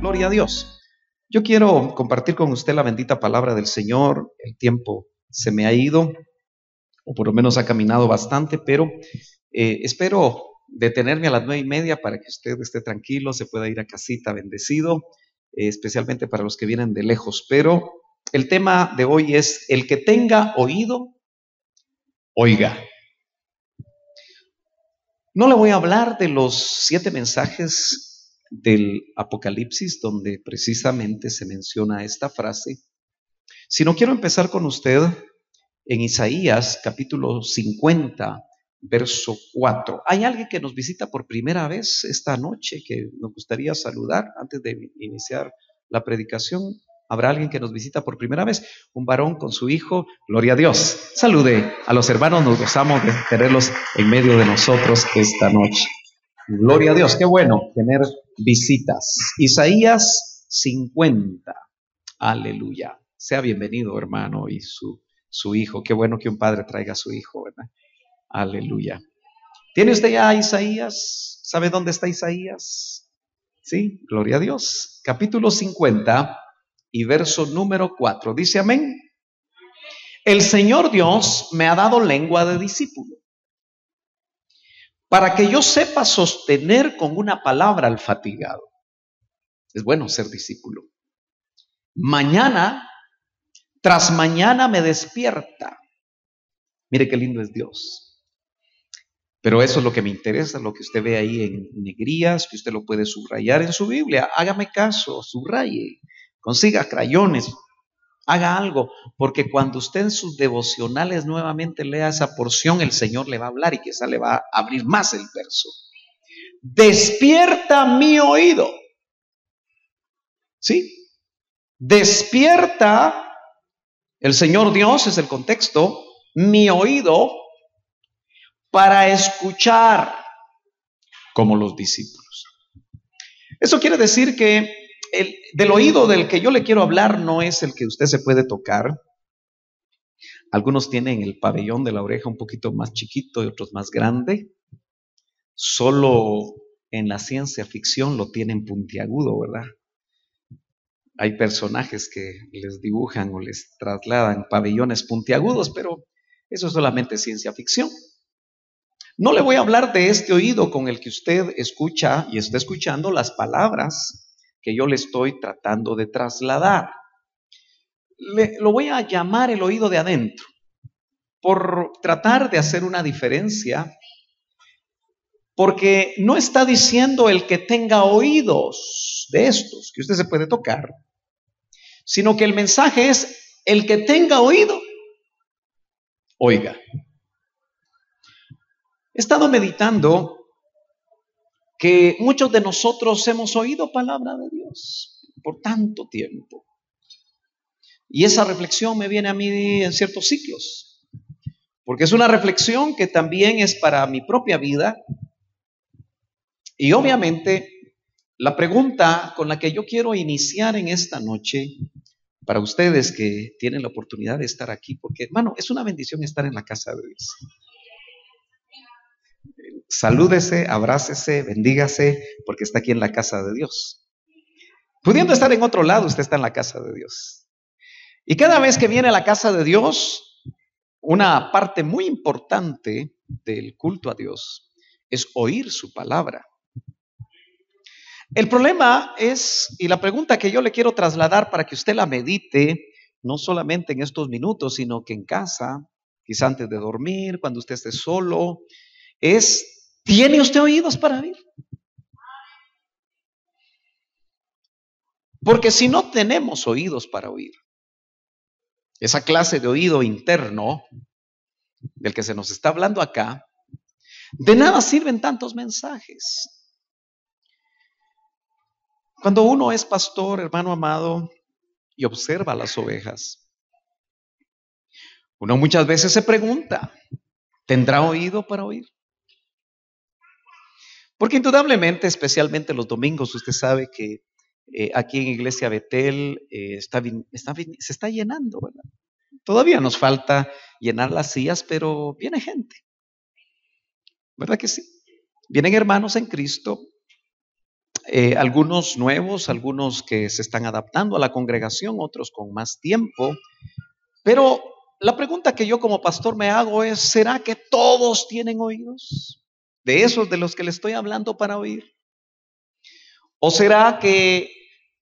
Gloria a Dios. Yo quiero compartir con usted la bendita palabra del Señor. El tiempo se me ha ido, o por lo menos ha caminado bastante, pero espero detenerme a las 9:30 para que usted esté tranquilo, se pueda ir a casita bendecido, especialmente para los que vienen de lejos. Pero el tema de hoy es: el que tenga oído, oiga. No le voy a hablar de los 7 mensajes del Apocalipsis donde precisamente se menciona esta frase, sino quiero empezar con usted en Isaías capítulo 50, verso 4. ¿Hay alguien que nos visita por primera vez esta noche que nos gustaría saludar antes de iniciar la predicación? ¿Habrá alguien que nos visita por primera vez? Un varón con su hijo. Gloria a Dios. Salude a los hermanos, nos gozamos de tenerlos en medio de nosotros esta noche. Gloria a Dios, qué bueno tener visitas. Isaías 50. Aleluya. Sea bienvenido, hermano, y su hijo. Qué bueno que un padre traiga a su hijo, ¿verdad? Aleluya. ¿Tiene usted ya Isaías? ¿Sabe dónde está Isaías? Sí, gloria a Dios. Capítulo 50 y verso número 4. Dice amén. El Señor Dios me ha dado lengua de discípulo, para que yo sepa sostener con una palabra al fatigado. Es bueno ser discípulo. Mañana tras mañana me despierta. Mire qué lindo es Dios. Pero eso es lo que me interesa, lo que usted ve ahí en negrías, que usted lo puede subrayar en su Biblia. Hágame caso, subraye, consiga crayones, haga algo, porque cuando usted en sus devocionales nuevamente lea esa porción, el Señor le va a hablar y quizá le va a abrir más el verso. Despierta mi oído. ¿Sí? Despierta, el Señor Dios es el contexto, mi oído, para escuchar como los discípulos. Eso quiere decir que del oído del que yo le quiero hablar no es el que usted se puede tocar. Algunos tienen el pabellón de la oreja un poquito más chiquito y otros más grande. Solo en la ciencia ficción lo tienen puntiagudo, ¿verdad? Hay personajes que les dibujan o les trasladan pabellones puntiagudos, pero eso es solamente ciencia ficción. No le voy a hablar de este oído con el que usted escucha y está escuchando las palabras que yo le estoy tratando de trasladar. Lo voy a llamar el oído de adentro, por tratar de hacer una diferencia, porque no está diciendo el que tenga oídos de estos, que usted se puede tocar, sino que el mensaje es: el que tenga oído, oiga. He estado meditando que muchos de nosotros hemos oído palabra de Dios por tanto tiempo. Y esa reflexión me viene a mí en ciertos ciclos, porque es una reflexión que también es para mi propia vida. Y obviamente la pregunta con la que yo quiero iniciar en esta noche, para ustedes que tienen la oportunidad de estar aquí, porque hermano, es una bendición estar en la casa de Dios. Salúdese, abrácese, bendígase, porque está aquí en la casa de Dios. Pudiendo estar en otro lado, usted está en la casa de Dios. Y cada vez que viene a la casa de Dios, una parte muy importante del culto a Dios es oír su palabra. El problema es, y la pregunta que yo le quiero trasladar para que usted la medite, no solamente en estos minutos, sino que en casa, quizá antes de dormir, cuando usted esté solo, es: ¿tiene usted oídos para oír? Porque si no tenemos oídos para oír, esa clase de oído interno del que se nos está hablando acá, de nada sirven tantos mensajes. Cuando uno es pastor, hermano amado, y observa las ovejas, uno muchas veces se pregunta: ¿tendrá oído para oír? Porque indudablemente, especialmente los domingos, usted sabe que aquí en Iglesia Betel se está llenando, ¿verdad? Todavía nos falta llenar las sillas, pero viene gente, ¿verdad que sí? Vienen hermanos en Cristo. algunos nuevos, algunos que se están adaptando a la congregación, otros con más tiempo. Pero la pregunta que yo como pastor me hago es, ¿será que todos tienen oídos? ¿De esos de los que le estoy hablando para oír? ¿O será que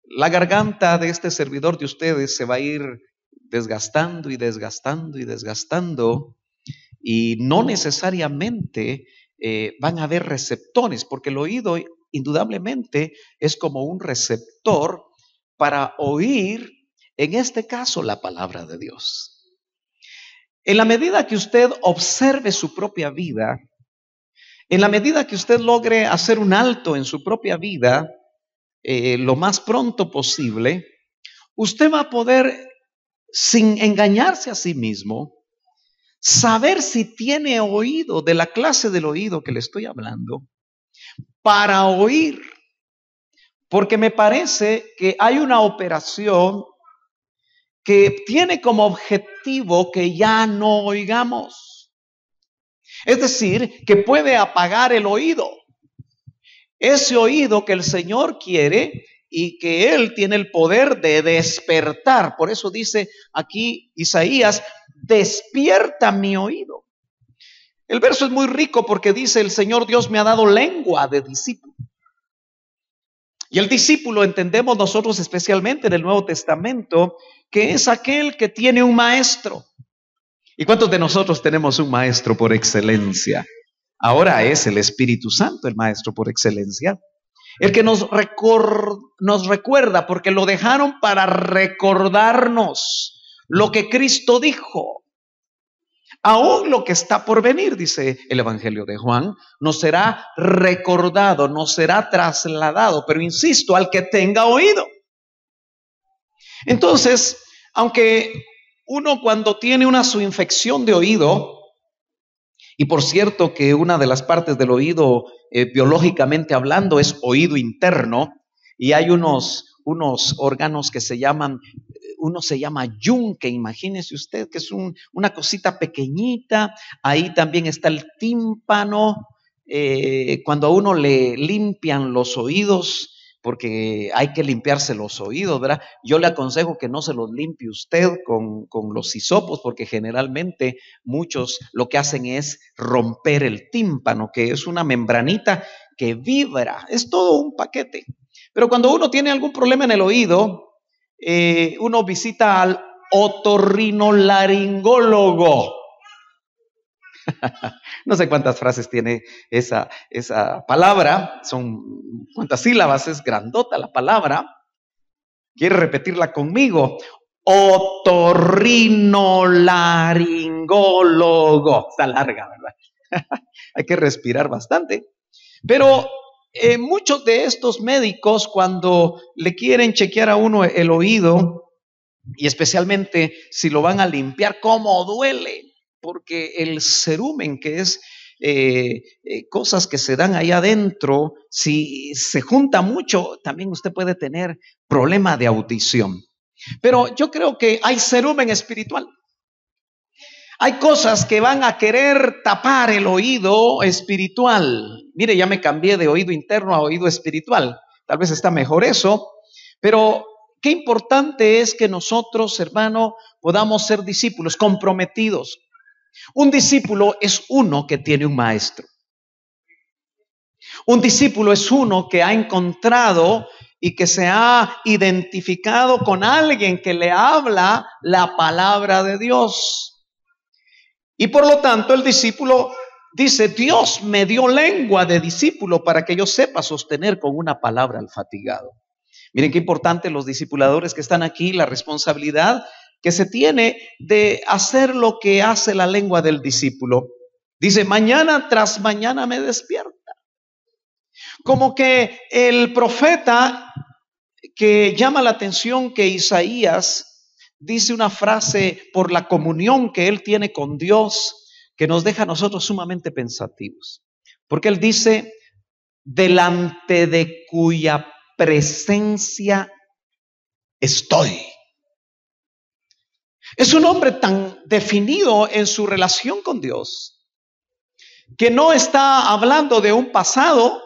la garganta de este servidor de ustedes se va a ir desgastando y desgastando y desgastando, y no necesariamente van a haber receptores? Porque el oído indudablemente es como un receptor para oír, en este caso, la palabra de Dios. En la medida que usted observe su propia vida, en la medida que usted logre hacer un alto en su propia vida, lo más pronto posible, usted va a poder, sin engañarse a sí mismo, saber si tiene oído, de la clase del oído que le estoy hablando, para oír. Porque me parece que hay una operación que tiene como objetivo que ya no oigamos. Es decir, que puede apagar el oído. Ese oído que el Señor quiere y que Él tiene el poder de despertar. Por eso dice aquí Isaías, despierta mi oído. El verso es muy rico porque dice, el Señor Dios me ha dado lengua de discípulo. Y el discípulo entendemos nosotros especialmente en el Nuevo Testamento que es aquel que tiene un maestro. ¿Y cuántos de nosotros tenemos un maestro por excelencia? Ahora es el Espíritu Santo el maestro por excelencia. El que nos recuerda, porque lo dejaron para recordarnos lo que Cristo dijo. Aún lo que está por venir, dice el Evangelio de Juan, nos será recordado, nos será trasladado, pero insisto, al que tenga oído. Entonces, aunque uno cuando tiene una subinfección de oído, y por cierto que una de las partes del oído, biológicamente hablando, es oído interno, y hay unos órganos que se llaman, uno se llama yunque, imagínese usted que es una cosita pequeñita. Ahí también está el tímpano. Cuando a uno le limpian los oídos, porque hay que limpiarse los oídos, ¿verdad? Yo le aconsejo que no se los limpie usted con los hisopos, porque generalmente muchos lo que hacen es romper el tímpano, que es una membranita que vibra, es todo un paquete. Pero cuando uno tiene algún problema en el oído, uno visita al otorrinolaringólogo. No sé cuántas frases tiene esa palabra, son cuántas sílabas, es grandota la palabra. ¿Quiere repetirla conmigo? Otorrinolaringólogo. Está larga, ¿verdad? Hay que respirar bastante. Pero muchos de estos médicos, cuando le quieren chequear a uno el oído, y especialmente si lo van a limpiar, ¿cómo duele? Porque el cerumen, que es cosas que se dan ahí adentro, si se junta mucho, también usted puede tener problema de audición. Pero yo creo que hay cerumen espiritual. Hay cosas que van a querer tapar el oído espiritual. Mire, ya me cambié de oído interno a oído espiritual. Tal vez está mejor eso, pero qué importante es que nosotros, hermano, podamos ser discípulos comprometidos. Un discípulo es uno que tiene un maestro. Un discípulo es uno que ha encontrado y que se ha identificado con alguien que le habla la palabra de Dios. Y por lo tanto el discípulo dice, Dios me dio lengua de discípulo para que yo sepa sostener con una palabra al fatigado. Miren qué importante los discipuladores que están aquí, la responsabilidad que se tiene de hacer lo que hace la lengua del discípulo. Dice, mañana tras mañana me despierta. Como que el profeta que llama la atención que Isaías dice una frase por la comunión que él tiene con Dios que nos deja a nosotros sumamente pensativos. Porque él dice, delante de cuya presencia estoy. Es un hombre tan definido en su relación con Dios que no está hablando de un pasado,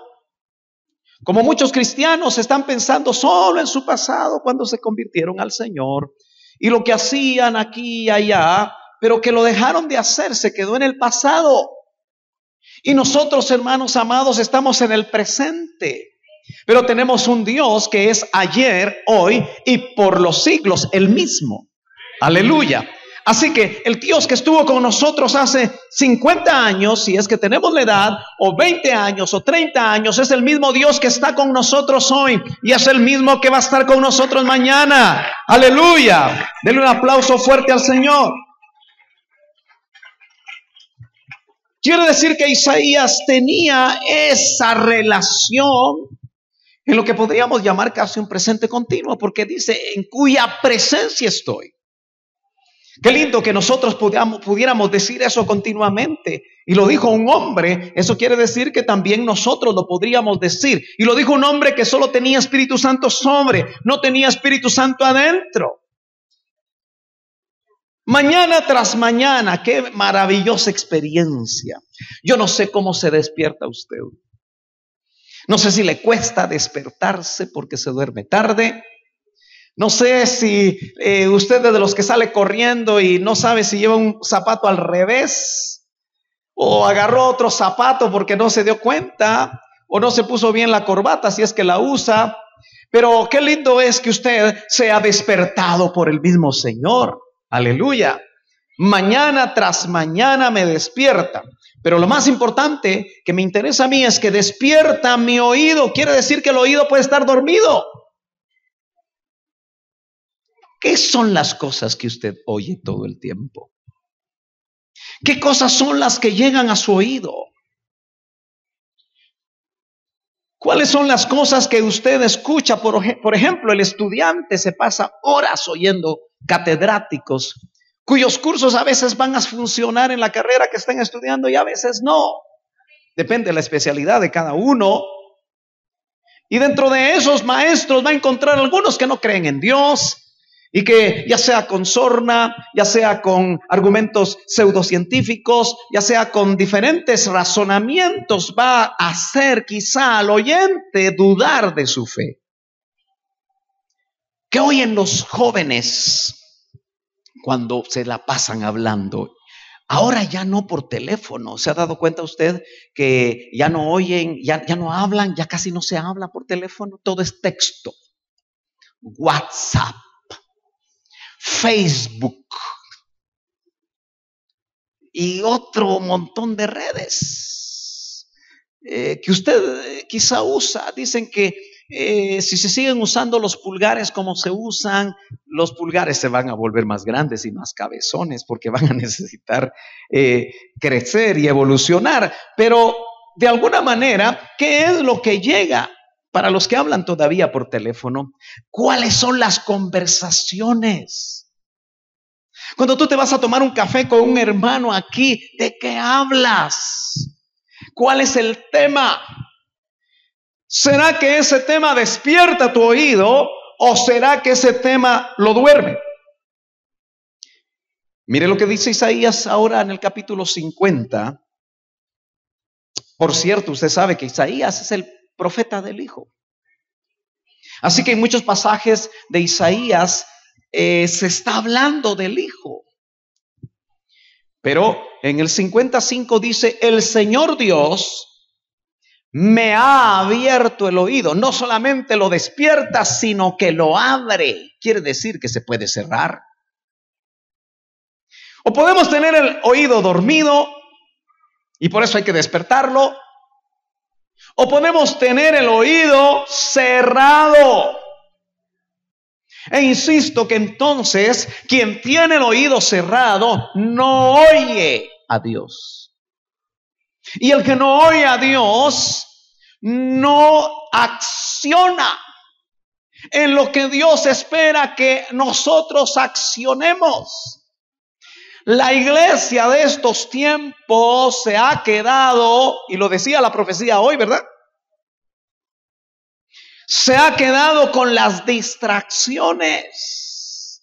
Como muchos cristianos están pensando solo en su pasado cuando se convirtieron al Señor y lo que hacían aquí y allá, pero que lo dejaron de hacer, se quedó en el pasado. Y nosotros, hermanos amados, estamos en el presente. Pero tenemos un Dios que es ayer, hoy y por los siglos el mismo. Aleluya. Así que el Dios que estuvo con nosotros hace 50 años, si es que tenemos la edad, o 20 años, o 30 años, es el mismo Dios que está con nosotros hoy y es el mismo que va a estar con nosotros mañana. Aleluya. Denle un aplauso fuerte al Señor. Quiere decir que Isaías tenía esa relación en lo que podríamos llamar casi un presente continuo, porque dice, en cuya presencia estoy. Qué lindo que nosotros pudiéramos decir eso continuamente. Y lo dijo un hombre, eso quiere decir que también nosotros lo podríamos decir. Y lo dijo un hombre que solo tenía Espíritu Santo sobre, no tenía Espíritu Santo adentro. Mañana tras mañana, qué maravillosa experiencia. Yo no sé cómo se despierta usted. No sé si le cuesta despertarse porque se duerme tarde. No sé si usted es de los que sale corriendo y no sabe si lleva un zapato al revés o agarró otro zapato porque no se dio cuenta o no se puso bien la corbata si es que la usa. Pero qué lindo es que usted sea despertado por el mismo Señor. Aleluya. Mañana tras mañana me despierta. Pero lo más importante que me interesa a mí es que despierta mi oído. Quiere decir que el oído puede estar dormido. ¿Qué son las cosas que usted oye todo el tiempo? ¿Qué cosas son las que llegan a su oído? ¿Cuáles son las cosas que usted escucha? Por ejemplo, el estudiante se pasa horas oyendo catedráticos cuyos cursos a veces van a funcionar en la carrera que están estudiando y a veces no. Depende de la especialidad de cada uno. Y dentro de esos maestros va a encontrar algunos que no creen en Dios y que ya sea con sorna, ya sea con argumentos pseudocientíficos, ya sea con diferentes razonamientos, va a hacer quizá al oyente dudar de su fe. ¿Qué oyen los jóvenes cuando se la pasan hablando? Ahora ya no por teléfono. ¿Se ha dado cuenta usted que ya no oyen, ya no hablan, ya casi no se habla por teléfono? Todo es texto, WhatsApp, Facebook y otro montón de redes que usted quizá usa. Dicen que si se siguen usando los pulgares como se usan, los pulgares se van a volver más grandes y más cabezones porque van a necesitar crecer y evolucionar. Pero de alguna manera, ¿qué es lo que llega? Para los que hablan todavía por teléfono, ¿cuáles son las conversaciones? Cuando tú te vas a tomar un café con un hermano aquí, ¿de qué hablas? ¿Cuál es el tema? ¿Será que ese tema despierta tu oído o será que ese tema lo duerme? Mire lo que dice Isaías ahora en el capítulo 50. Por cierto, usted sabe que Isaías es el profeta del Hijo. Así que en muchos pasajes de Isaías se está hablando del Hijo. Pero en el 55 dice, el Señor Dios me ha abierto el oído. No solamente lo despierta, sino que lo abre. Quiere decir que se puede cerrar. O podemos tener el oído dormido y por eso hay que despertarlo. O podemos tener el oído cerrado. E insisto que entonces quien tiene el oído cerrado no oye a Dios. Y el que no oye a Dios no acciona en lo que Dios espera que nosotros accionemos. La iglesia de estos tiempos se ha quedado, y lo decía la profecía hoy, ¿verdad? Se ha quedado con las distracciones.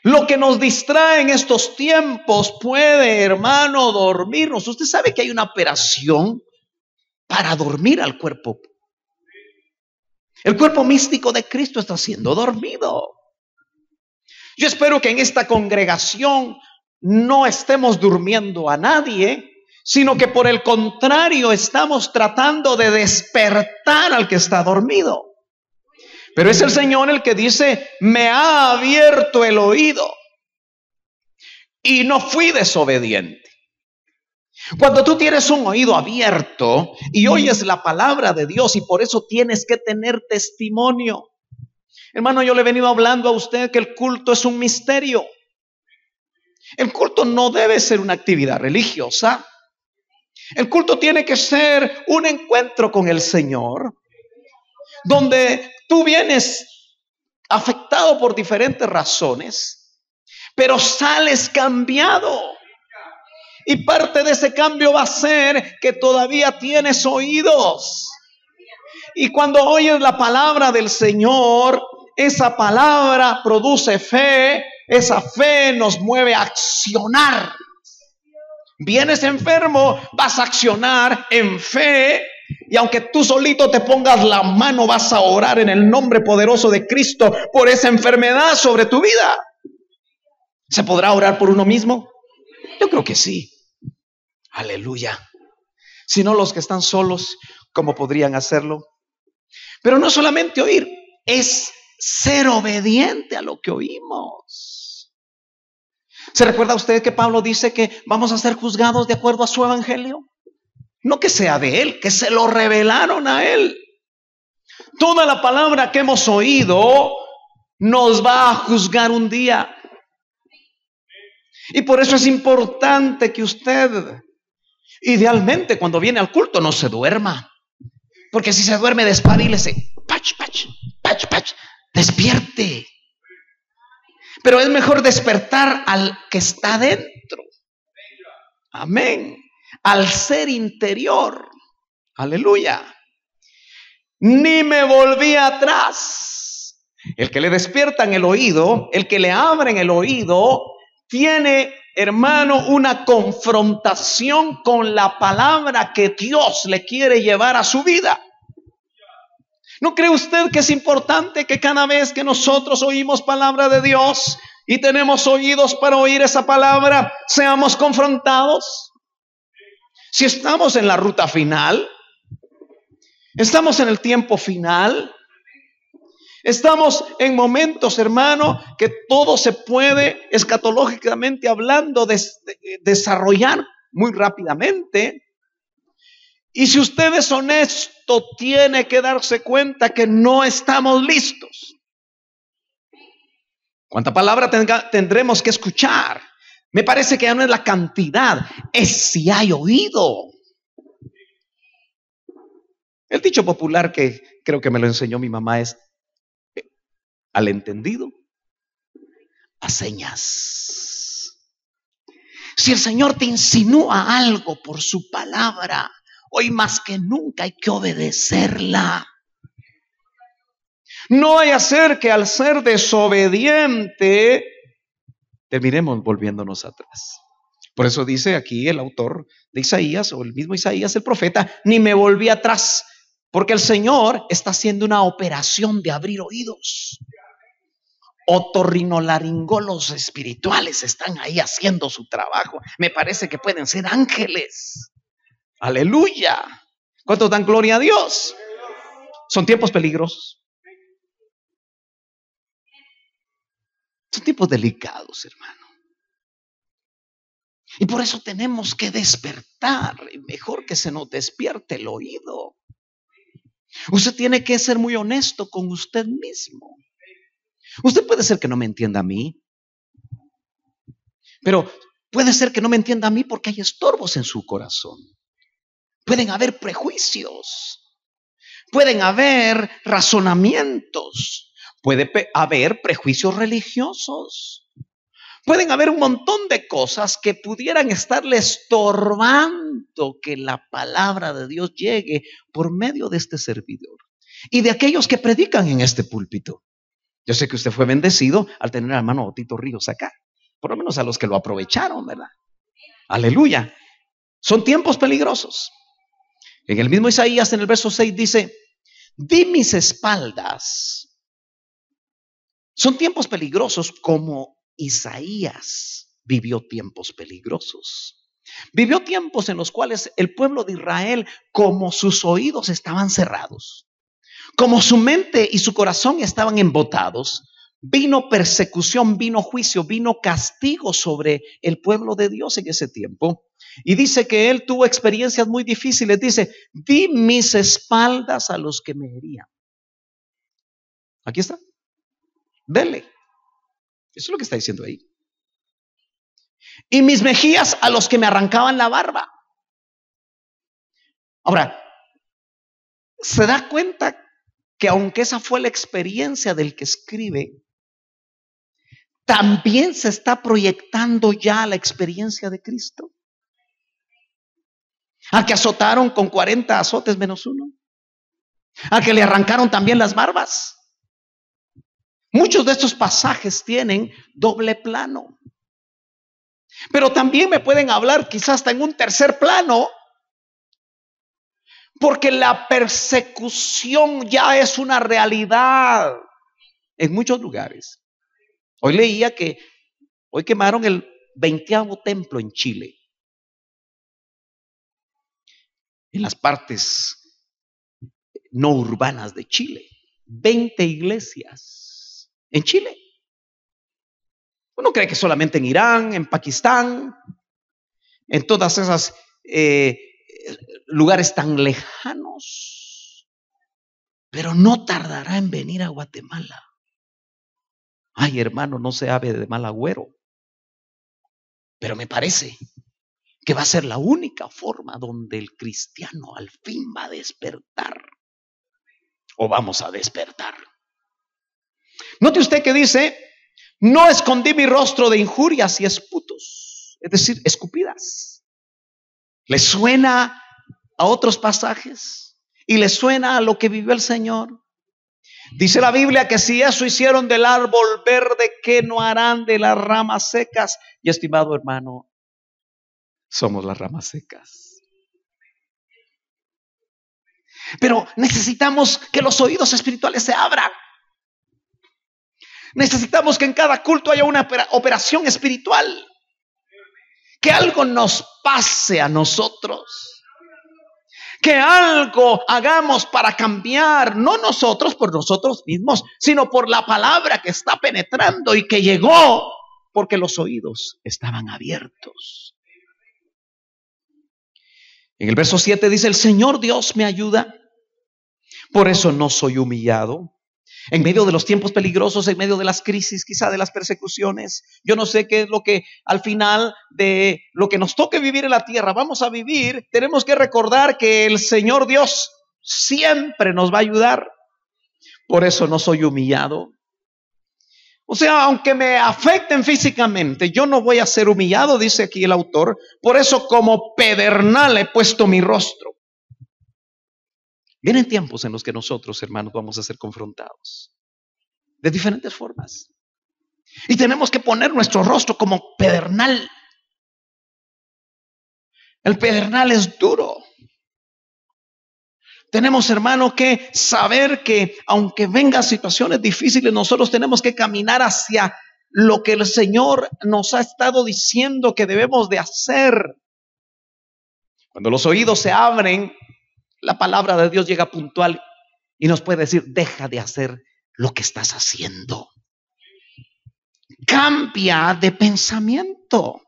Lo que nos distrae en estos tiempos puede, hermano, dormirnos. Usted sabe que hay una operación para dormir al cuerpo El cuerpo místico de Cristo está siendo dormido. Yo espero que en esta congregación no estemos durmiendo a nadie, sino que por el contrario estamos tratando de despertar al que está dormido. Pero es el Señor el que dice: me ha abierto el oído y no fui desobediente. Cuando tú tienes un oído abierto y oyes la palabra de Dios, y por eso tienes que tener testimonio. Hermano, yo le he venido hablando a usted que el culto es un misterio. El culto no debe ser una actividad religiosa. El culto tiene que ser un encuentro con el Señor, donde tú vienes afectado por diferentes razones, pero sales cambiado. Y parte de ese cambio va a ser que todavía tienes oídos. Y cuando oyes la palabra del Señor, esa palabra produce fe. Esa fe nos mueve a accionar. Vienes enfermo, vas a accionar en fe. Y aunque tú solito te pongas la mano, vas a orar en el nombre poderoso de Cristo por esa enfermedad sobre tu vida. ¿Se podrá orar por uno mismo? Yo creo que sí. Aleluya. Si no, los que están solos, ¿cómo podrían hacerlo? Pero no solamente oír, es ser obediente a lo que oímos. ¿Se recuerda usted que Pablo dice que vamos a ser juzgados de acuerdo a su evangelio? No que sea de él, que se lo revelaron a él. Toda la palabra que hemos oído nos va a juzgar un día. Y por eso es importante que usted, idealmente, cuando viene al culto, no se duerma. Porque si se duerme, despabilese. Pach, pach, pach, pach. Despierte. Pero es mejor despertar al que está dentro. Amén. Al ser interior. Aleluya. Ni me volví atrás. El que le despiertan el oído, el que le abren el oído, tiene, hermano, una confrontación con la palabra que Dios le quiere llevar a su vida. ¿No cree usted que es importante que cada vez que nosotros oímos palabra de Dios y tenemos oídos para oír esa palabra, seamos confrontados? Si estamos en la ruta final, estamos en el tiempo final, estamos en momentos, hermano, que todo se puede, escatológicamente hablando, desarrollar muy rápidamente. Y si usted es honesto, tiene que darse cuenta que no estamos listos. ¿Cuánta palabra tendremos que escuchar? Me parece que ya no es la cantidad, es si hay oído. El dicho popular que creo que me lo enseñó mi mamá es: al entendido, a señas. Si el Señor te insinúa algo por su palabra, hoy más que nunca hay que obedecerla. No vaya a ser que al ser desobediente terminemos volviéndonos atrás. Por eso dice aquí el autor de Isaías, o el mismo Isaías, el profeta: ni me volví atrás, porque el Señor está haciendo una operación de abrir oídos. Otorrinolaringolos espirituales están ahí haciendo su trabajo. Me parece que pueden ser ángeles. Aleluya. ¿Cuántos dan gloria a Dios? Son tiempos peligrosos. Son tiempos delicados, hermano. Y por eso tenemos que despertar. Mejor que se nos despierte el oído. Usted tiene que ser muy honesto con usted mismo. Usted puede ser que no me entienda a mí, pero puede ser que no me entienda a mí porque hay estorbos en su corazón. Pueden haber prejuicios, pueden haber razonamientos, puede haber prejuicios religiosos, pueden haber un montón de cosas que pudieran estarle estorbando que la palabra de Dios llegue por medio de este servidor y de aquellos que predican en este púlpito. Yo sé que usted fue bendecido al tener al hermano Otito Ríos acá, por lo menos a los que lo aprovecharon, ¿verdad? Aleluya. Son tiempos peligrosos. En el mismo Isaías, en el verso 6 dice: Di mis espaldas. Son tiempos peligrosos, como Isaías vivió tiempos peligrosos. Vivió tiempos en los cuales el pueblo de Israel, como sus oídos estaban cerrados, como su mente y su corazón estaban embotados, vino persecución, vino juicio, vino castigo sobre el pueblo de Dios en ese tiempo. Y dice que él tuvo experiencias muy difíciles. Dice, di mis espaldas a los que me herían. Aquí está. Dele. Eso es lo que está diciendo ahí. Y mis mejillas a los que me arrancaban la barba. Ahora, se da cuenta que aunque esa fue la experiencia del que escribe, también se está proyectando ya la experiencia de Cristo. A que azotaron con 40 azotes menos uno. A que le arrancaron también las barbas. Muchos de estos pasajes tienen doble plano. Pero también me pueden hablar quizás hasta en un tercer plano, porque la persecución ya es una realidad en muchos lugares. Hoy leía que hoy quemaron el 20º templo en Chile, en las partes no urbanas de Chile. 20 iglesias en Chile. Uno cree que solamente en Irán, en Pakistán, en todas esas lugares tan lejanos, pero no tardará en venir a Guatemala. Ay, hermano, no se hable de mal agüero, pero me parece que va a ser la única forma donde el cristiano al fin va a despertar, o vamos a despertar. Note usted que dice, no escondí mi rostro de injurias y esputos, es decir, escupidas. ¿Le suena a otros pasajes? ¿Y le suena a lo que vivió el Señor? Dice la Biblia que si eso hicieron del árbol verde, ¿qué no harán de las ramas secas? Y estimado hermano, somos las ramas secas. Pero necesitamos que los oídos espirituales se abran. Necesitamos que en cada culto haya una operación espiritual. Que algo nos pase a nosotros. Que algo hagamos para cambiar, no nosotros por nosotros mismos, sino por la palabra que está penetrando y que llegó porque los oídos estaban abiertos. En el verso 7 dice, el Señor Dios me ayuda, por eso no soy humillado. En medio de los tiempos peligrosos, en medio de las crisis, quizá de las persecuciones, yo no sé qué es lo que al final de lo que nos toque vivir en la tierra vamos a vivir. Tenemos que recordar que el Señor Dios siempre nos va a ayudar. Por eso no soy humillado. O sea, aunque me afecten físicamente, yo no voy a ser humillado, dice aquí el autor. Por eso como pedernal he puesto mi rostro. Vienen tiempos en los que nosotros, hermanos, vamos a ser confrontados de diferentes formas. Y tenemos que poner nuestro rostro como pedernal. El pedernal es duro. Tenemos, hermano, que saber que aunque vengan situaciones difíciles, nosotros tenemos que caminar hacia lo que el Señor nos ha estado diciendo que debemos de hacer. Cuando los oídos se abren, la palabra de Dios llega puntual y nos puede decir, deja de hacer lo que estás haciendo. Cambia de pensamiento.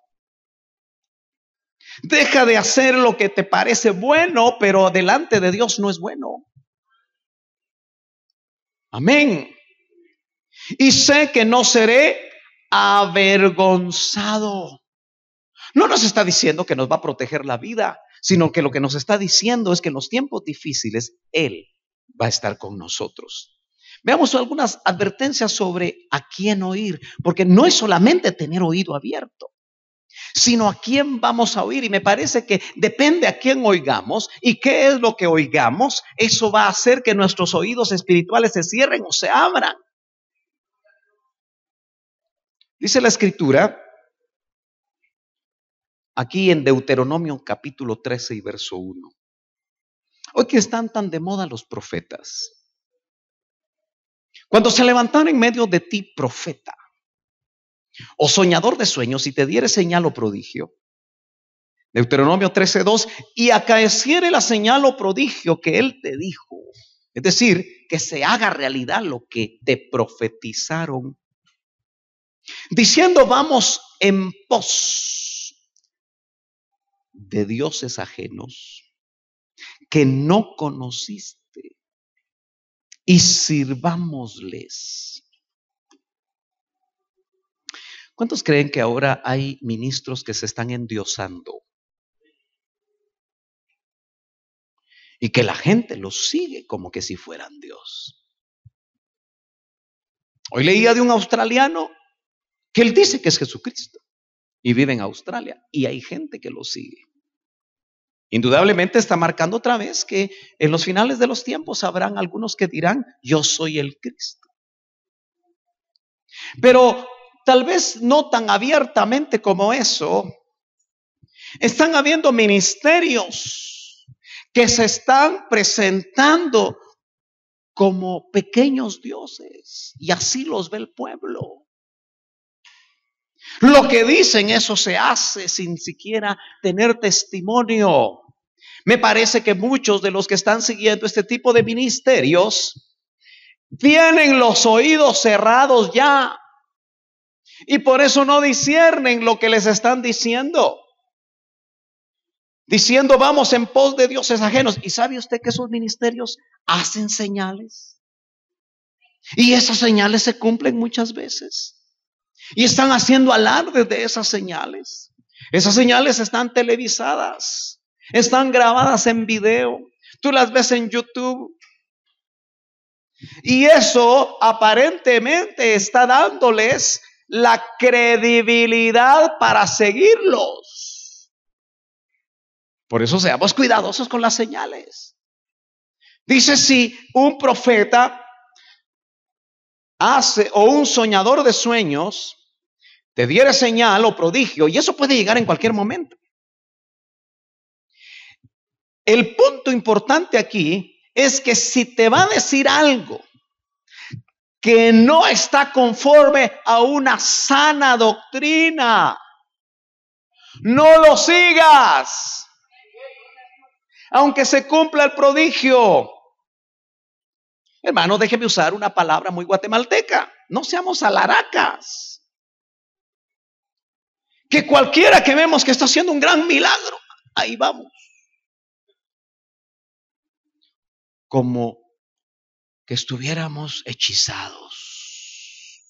Deja de hacer lo que te parece bueno, pero delante de Dios no es bueno. Amén. Y sé que no seré avergonzado. No nos está diciendo que nos va a proteger la vida, sino que lo que nos está diciendo es que en los tiempos difíciles Él va a estar con nosotros. Veamos algunas advertencias sobre a quién oír, porque no es solamente tener oído abierto, sino a quién vamos a oír. Y me parece que depende a quién oigamos y qué es lo que oigamos, eso va a hacer que nuestros oídos espirituales se cierren o se abran. Dice la Escritura aquí en Deuteronomio capítulo 13 y verso 1. Hoy que están tan de moda los profetas, Cuando se levantara en medio de ti profeta o soñador de sueños y te diere señal o prodigio, Deuteronomio 13:2, y acaeciere la señal o prodigio que él te dijo, es decir, que se haga realidad lo que te profetizaron, diciendo vamos en pos de dioses ajenos que no conociste y sirvámosles. ¿Cuántos creen que ahora hay ministros que se están endiosando y que la gente los sigue como que si fueran Dios? Hoy leía de un australiano que él dice que es Jesucristo y vive en Australia y hay gente que lo sigue. Indudablemente está marcando otra vez que en los finales de los tiempos habrán algunos que dirán, yo soy el Cristo. Pero tal vez no tan abiertamente como eso. Están habiendo ministerios que se están presentando como pequeños dioses y así los ve el pueblo. Lo que dicen, eso se hace sin siquiera tener testimonio. Me parece que muchos de los que están siguiendo este tipo de ministerios tienen los oídos cerrados ya y por eso no disciernen lo que les están diciendo. Diciendo vamos en pos de dioses ajenos. ¿Y sabe usted que esos ministerios hacen señales? Y esas señales se cumplen muchas veces. Y están haciendo alarde de esas señales. Esas señales están televisadas, están grabadas en video. Tú las ves en YouTube. Y eso aparentemente está dándoles la credibilidad para seguirlos. Por eso seamos cuidadosos con las señales. Dice, si un profeta hace o un soñador de sueños te diere señal o prodigio, y eso puede llegar en cualquier momento. El punto importante aquí es que si te va a decir algo que no está conforme a una sana doctrina, no lo sigas, aunque se cumpla el prodigio. Hermano, déjeme usar una palabra muy guatemalteca, no seamos alaracas. Que cualquiera que vemos que está haciendo un gran milagro, ahí vamos. Como que estuviéramos hechizados.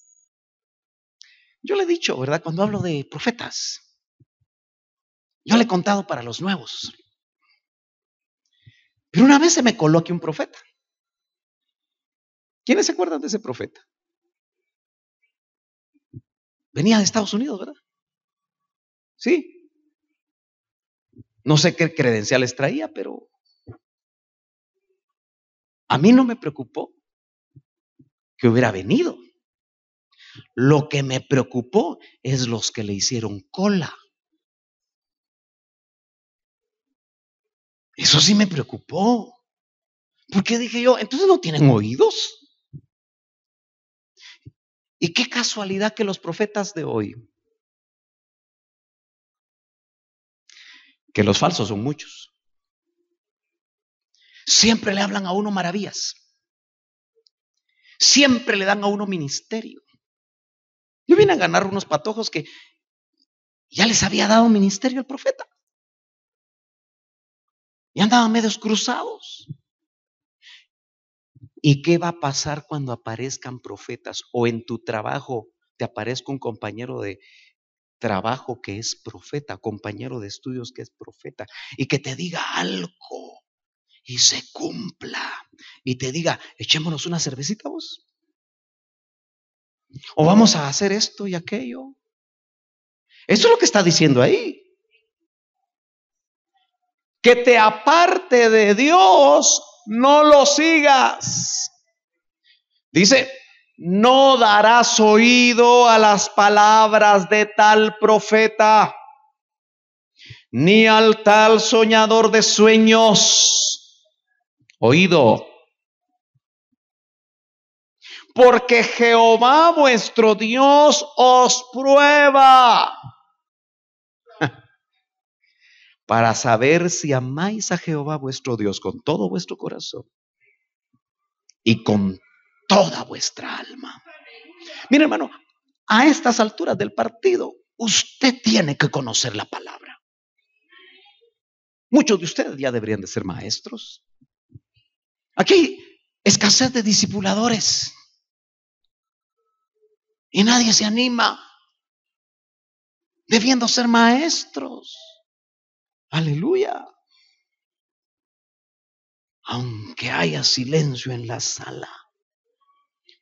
Yo le he dicho, ¿verdad? Cuando hablo de profetas, yo le he contado para los nuevos. Pero una vez se me coló aquí un profeta. ¿Quiénes se acuerdan de ese profeta? Venía de Estados Unidos, ¿verdad? Sí. No sé qué credenciales traía, pero a mí no me preocupó que hubiera venido. Lo que me preocupó es los que le hicieron cola. Eso sí me preocupó. Porque dije yo, entonces no tienen oídos. Y qué casualidad que los profetas de hoy, que los falsos son muchos, siempre le hablan a uno maravillas. Siempre le dan a uno ministerio. Yo vine a ganar unos patojos que ya les había dado ministerio el profeta. Y andaban medios cruzados. ¿Y qué va a pasar cuando aparezcan profetas? O en tu trabajo te aparezca un compañero de trabajo que es profeta, compañero de estudios que es profeta, y que te diga algo y se cumpla. Y te diga, echémonos una cervecita vos. O vamos a hacer esto y aquello. Eso es lo que está diciendo ahí. Que te aparte de Dios, no lo sigas. Dice, no darás oído a las palabras de tal profeta, ni al tal soñador de sueños. Oído. Porque Jehová vuestro Dios os prueba para saber si amáis a Jehová vuestro Dios con todo vuestro corazón y con toda vuestra alma. Mire, hermano, a estas alturas del partido, usted tiene que conocer la palabra. Muchos de ustedes ya deberían de ser maestros. Aquí hay escasez de discipuladores y nadie se anima, debiendo ser maestros. Aleluya. Aunque haya silencio en la sala,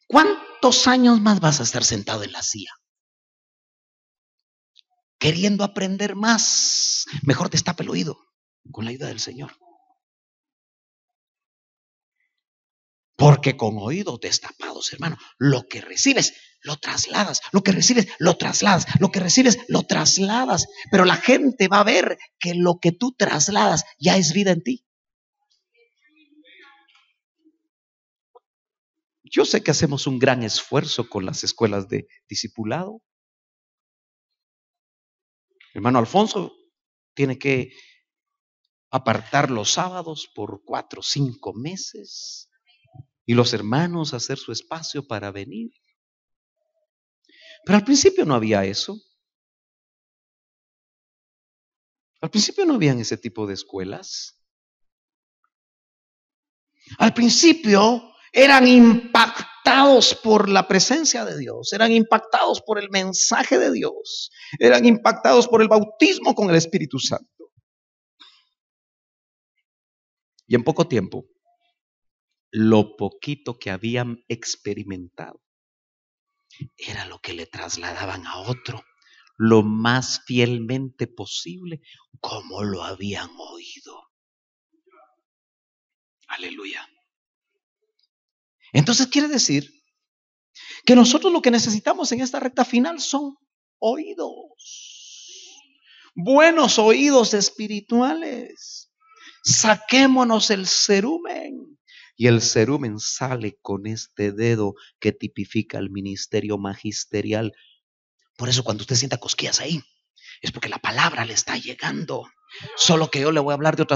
¿cuántos años más vas a estar sentado en la silla? Queriendo aprender más. Mejor destapa el oído con la ayuda del Señor. Porque con oídos destapados, hermano, lo que recibes, lo trasladas. Lo que recibes, lo trasladas. Lo que recibes, lo trasladas. Pero la gente va a ver que lo que tú trasladas ya es vida en ti. Yo sé que hacemos un gran esfuerzo con las escuelas de discipulado. Hermano Alfonso tiene que apartar los sábados por 4 o 5 meses y los hermanos hacer su espacio para venir. Pero al principio no había eso. Al principio no habían ese tipo de escuelas. Al principio eran impactados por la presencia de Dios, eran impactados por el mensaje de Dios, eran impactados por el bautismo con el Espíritu Santo. Y en poco tiempo, lo poquito que habían experimentado era lo que le trasladaban a otro lo más fielmente posible, como lo habían oído. Aleluya. Entonces quiere decir que nosotros lo que necesitamos en esta recta final son oídos, buenos oídos espirituales. Saquémonos el cerumen. Y el cerumen sale con este dedo que tipifica el ministerio magisterial. Por eso cuando usted sienta cosquillas ahí, es porque la palabra le está llegando. Solo que yo le voy a hablar de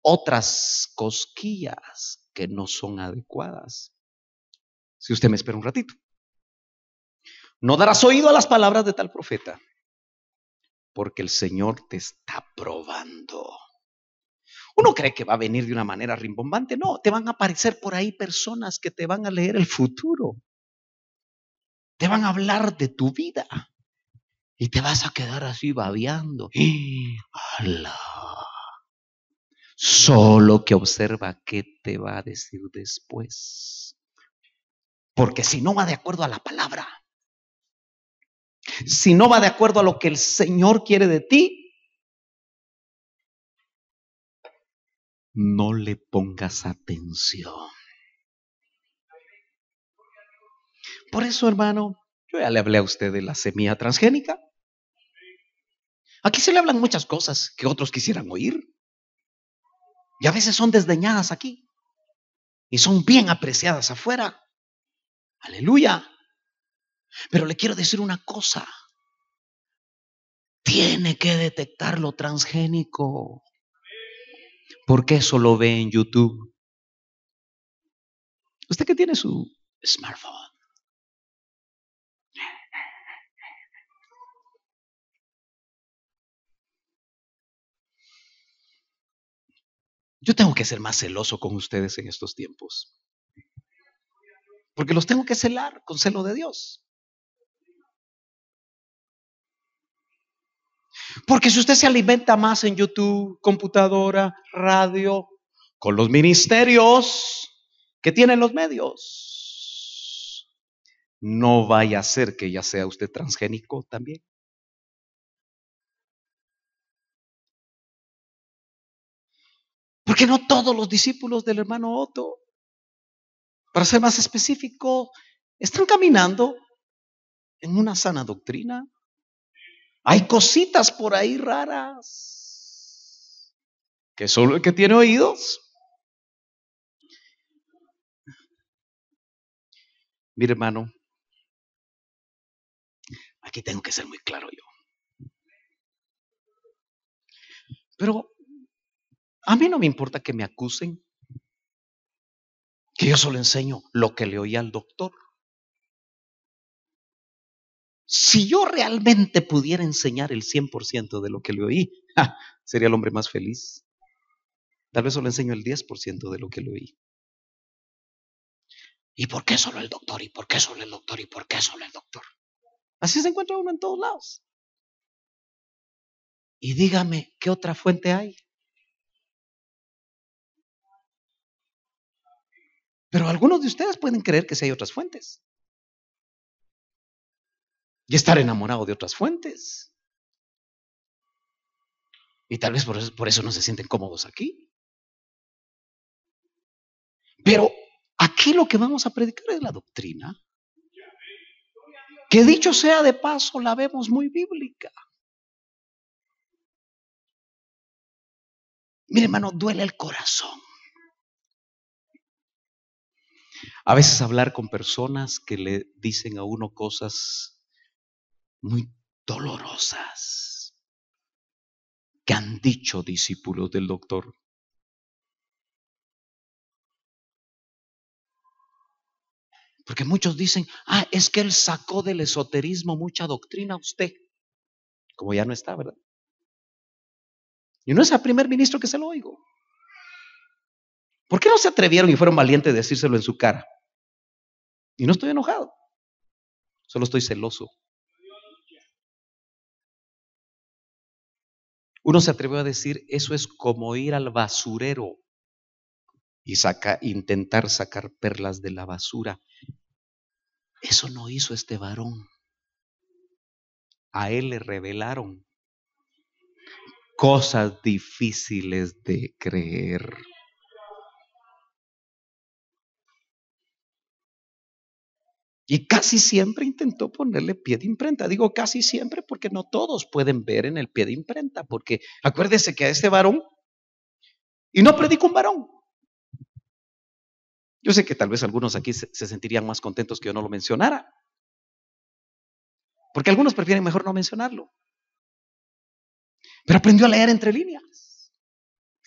otras cosquillas que no son adecuadas. Si usted me espera un ratito. No darás oído a las palabras de tal profeta, porque el Señor te está probando. Uno cree que va a venir de una manera rimbombante. No, te van a aparecer por ahí personas que te van a leer el futuro. Te van a hablar de tu vida. Y te vas a quedar así babeando. ¡Hala! Solo que observa qué te va a decir después. Porque si no va de acuerdo a la palabra, si no va de acuerdo a lo que el Señor quiere de ti, no le pongas atención. Por eso, hermano, yo ya le hablé a usted de la semilla transgénica. Aquí se le hablan muchas cosas que otros quisieran oír. Y a veces son desdeñadas aquí. Y son bien apreciadas afuera. Aleluya. Pero le quiero decir una cosa. Tiene que detectar lo transgénico. Porque eso lo ve en YouTube. Usted que tiene su smartphone. Yo tengo que ser más celoso con ustedes en estos tiempos. Porque los tengo que celar con celo de Dios. Porque si usted se alimenta más en YouTube, computadora, radio, con los ministerios que tienen los medios, no vaya a ser que ya sea usted transgénico también. Porque no todos los discípulos del hermano Otto, para ser más específico, están caminando en una sana doctrina. Hay cositas por ahí raras que solo el que tiene oídos. Mire, hermano, aquí tengo que ser muy claro yo. Pero a mí no me importa que me acusen, que yo solo enseño lo que le oí al doctor. Si yo realmente pudiera enseñar el 100% de lo que le oí, sería el hombre más feliz. Tal vez solo enseño el 10% de lo que le oí. ¿Y por qué solo el doctor? ¿Y por qué solo el doctor? ¿Y por qué solo el doctor? Así se encuentra uno en todos lados. Y dígame, ¿qué otra fuente hay? Pero algunos de ustedes pueden creer que sí hay otras fuentes. Y estar enamorado de otras fuentes. Y tal vez por eso no se sienten cómodos aquí. Pero aquí lo que vamos a predicar es la doctrina, que dicho sea de paso, la vemos muy bíblica. Mire, hermano, duele el corazón. A veces hablar con personas que le dicen a uno cosas muy dolorosas que han dicho discípulos del doctor. Porque muchos dicen, es que él sacó del esoterismo mucha doctrina a usted. Como ya no está, ¿verdad? Y no es el primer ministro que se lo oigo. ¿Por qué no se atrevieron y fueron valientes de decírselo en su cara? Y no estoy enojado, solo estoy celoso. Uno se atrevió a decir, eso es como ir al basurero y intentar sacar perlas de la basura. Eso no hizo este varón. A él le revelaron cosas difíciles de creer. Y casi siempre intentó ponerle pie de imprenta. Digo casi siempre porque no todos pueden ver en el pie de imprenta. Porque acuérdese que a este varón, y no predicó un varón. Yo sé que tal vez algunos aquí se sentirían más contentos que yo no lo mencionara. Porque algunos prefieren mejor no mencionarlo. Pero aprendió a leer entre líneas.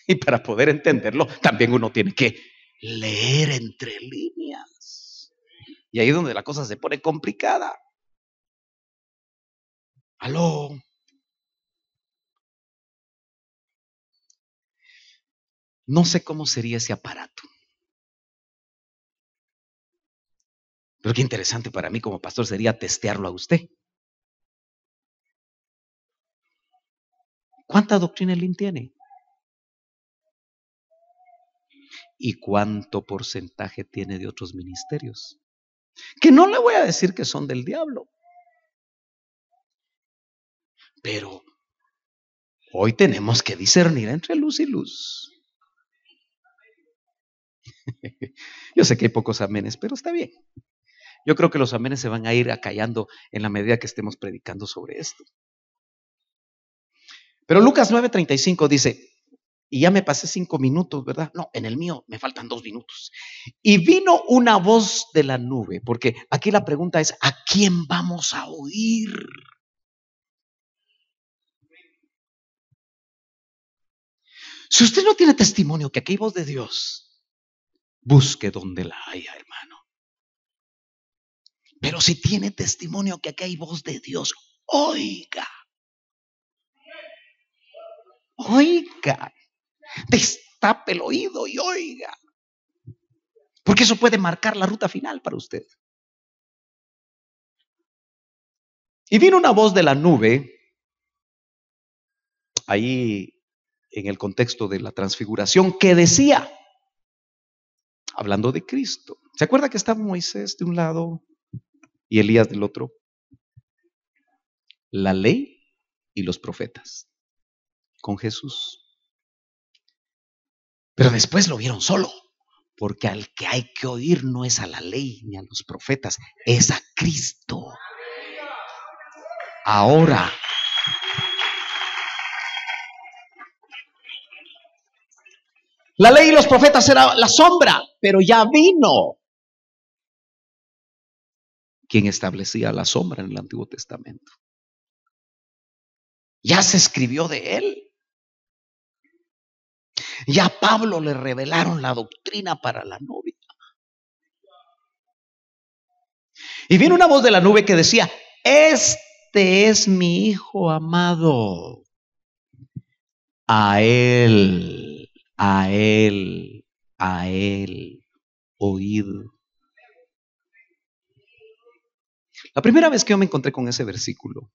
Y para poder entenderlo, también uno tiene que leer entre líneas. Y ahí es donde la cosa se pone complicada. Aló. No sé cómo sería ese aparato. Pero qué interesante para mí como pastor sería testearlo a usted. ¿Cuánta doctrina Elim tiene? ¿Y cuánto porcentaje tiene de otros ministerios? Que no le voy a decir que son del diablo. Pero hoy tenemos que discernir entre luz y luz. Yo sé que hay pocos amenes, pero está bien. Yo creo que los amenes se van a ir acallando en la medida que estemos predicando sobre esto. Pero Lucas 9:35 dice, y ya me pasé 5 minutos, ¿verdad? No, en el mío me faltan 2 minutos. Y vino una voz de la nube, porque aquí la pregunta es, ¿a quién vamos a oír? Si usted no tiene testimonio que aquí hay voz de Dios, busque donde la haya, hermano. Pero si tiene testimonio que aquí hay voz de Dios, oiga. Oiga. Destape el oído y oiga. Porque eso puede marcar la ruta final para usted. Y vino una voz de la nube, ahí en el contexto de la transfiguración, que decía, hablando de Cristo. ¿Se acuerda que estaba Moisés de un lado y Elías del otro? La ley y los profetas con Jesús. Pero después lo vieron solo, porque al que hay que oír no es a la ley ni a los profetas, es a Cristo. Ahora, la ley y los profetas era la sombra, pero ya vino quien establecía la sombra en el Antiguo Testamento. Ya se escribió de él. Ya a Pablo le revelaron la doctrina para la novia. Y vino una voz de la nube que decía: este es mi hijo amado. A él, a él, a él, oíd. La primera vez que yo me encontré con ese versículo,